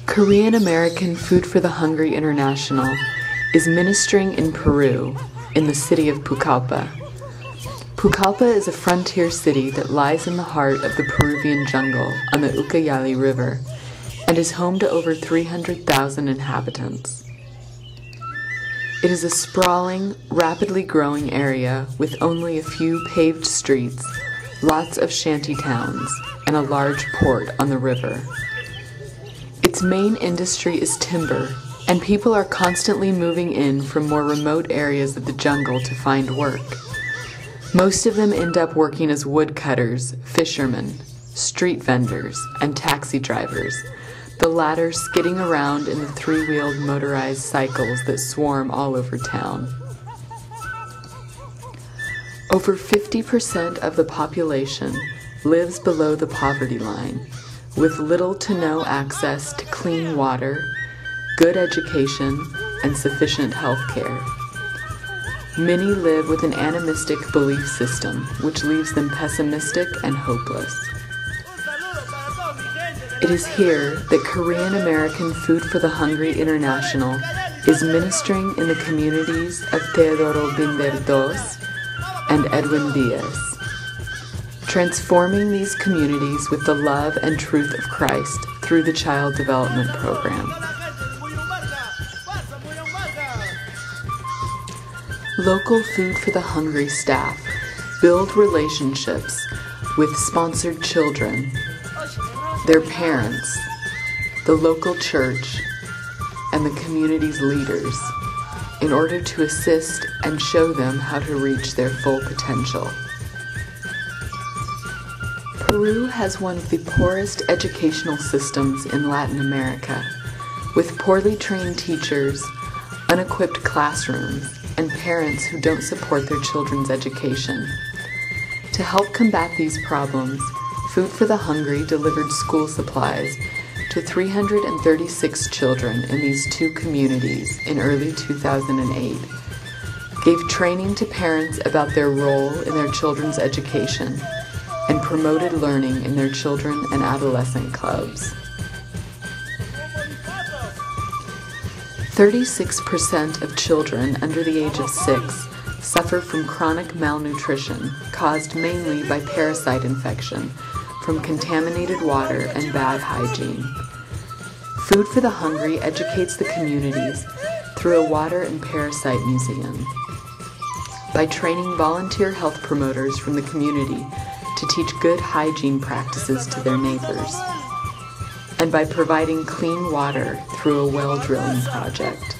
Korean American Food for the Hungry International is ministering in Peru, in the city of Pucallpa. Pucallpa is a frontier city that lies in the heart of the Peruvian jungle on the Ucayali River and is home to over 300,000 inhabitants. It is a sprawling, rapidly growing area with only a few paved streets, lots of shanty towns, and a large port on the river. Its main industry is timber, and people are constantly moving in from more remote areas of the jungle to find work. Most of them end up working as woodcutters, fishermen, street vendors, and taxi drivers, the latter skidding around in the three-wheeled motorized cycles that swarm all over town. Over 50% of the population lives below the poverty line, with little to no access to clean water, good education, and sufficient health care. Many live with an animistic belief system, which leaves them pessimistic and hopeless. It is here that Korean American Food for the Hungry International is ministering in the communities of Teodoro Binder Dos and Edwin Diaz, transforming these communities with the love and truth of Christ through the Child Development Program. Local Food for the Hungry staff build relationships with sponsored children, their parents, the local church, and the community's leaders in order to assist and show them how to reach their full potential. Peru has one of the poorest educational systems in Latin America, with poorly trained teachers, unequipped classrooms, and parents who don't support their children's education. To help combat these problems, Food for the Hungry delivered school supplies to 336 children in these two communities in early 2008, gave training to parents about their role in their children's education, and promoted learning in their children and adolescent clubs. 36% of children under the age of 6 suffer from chronic malnutrition caused mainly by parasite infection from contaminated water and bad hygiene. Food for the Hungry educates the communities through a water and parasite museum, by training volunteer health promoters from the community to teach good hygiene practices to their neighbors, and by providing clean water through a well drilling project.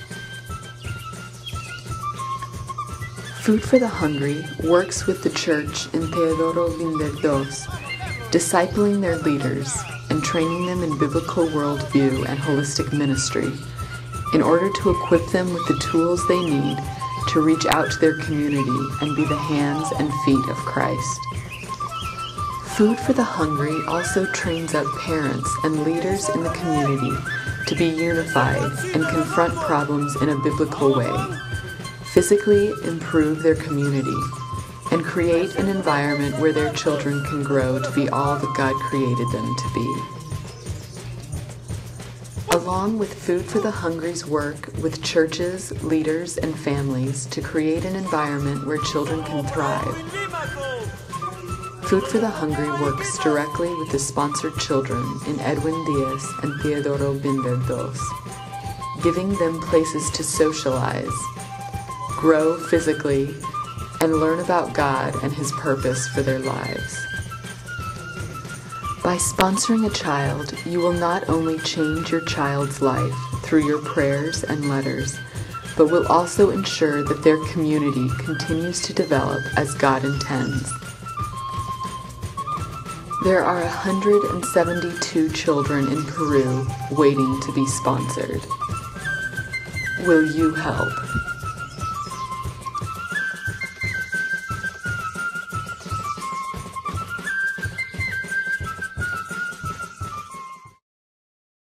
Food for the Hungry works with the church in Teodoro Binder Dos, discipling their leaders and training them in biblical worldview and holistic ministry in order to equip them with the tools they need to reach out to their community and be the hands and feet of Christ. Food for the Hungry also trains up parents and leaders in the community to be unified and confront problems in a biblical way, physically improve their community, and create an environment where their children can grow to be all that God created them to be. Along with Food for the Hungry's work with churches, leaders, and families to create an environment where children can thrive, Food for the Hungry works directly with the sponsored children in Edwin Diaz and Teodoro Binder Dos, giving them places to socialize, grow physically, and learn about God and His purpose for their lives. By sponsoring a child, you will not only change your child's life through your prayers and letters, but will also ensure that their community continues to develop as God intends. There are 172 children in Peru waiting to be sponsored. Will you help?